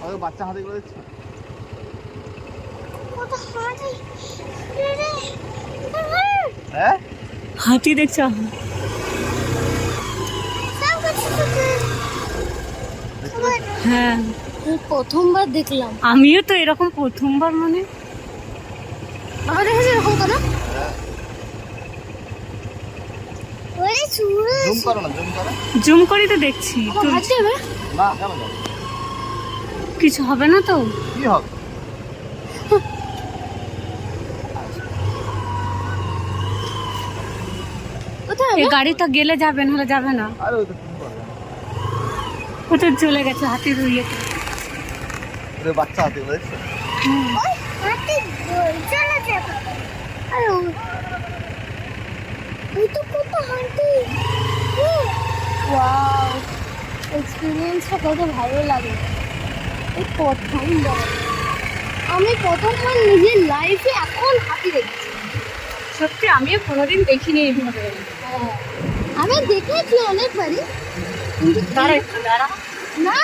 ওই বাচ্চা হাতি করে দেখছো? হ্যাঁ হাতি দেখছো? হ্যাঁ প্রথমবার দেখলাম। আমিও তো এরকম প্রথমবার মানে। বাবা দেখেছো এরকম কেন? জুম করো না, জুম করো। জুম করি তো দেখছি। আমার হাত যাবে? না কেন যাবে? কিছু হবে না তো? কি হবে? কোথায় এই হবে? গাড়িটা গেলে যাবে, নাহলে যাবে না। আরে ওই তো জুম করবে না। ও তো চলে গেছে হাতির ইয়েতে। ওই বাচ্চা হাতি করে দেখছো? ওই হাতি চলে যাবে। আরে ওই তো কত হাতি। ওয়াও, এক্সপিরিয়েন্সটা কত ভালো লাগে। এই প্রথমবার আমি প্রথমবার নিজের লাইফে এখন হাতি দেখছি। সত্যি আমিও কোনোদিন দেখিনি এইভাবে। হ্যাঁ, আমি দেখেছি অনেকবারই, কিন্তু দাঁড়া একটু দাঁড়া। না।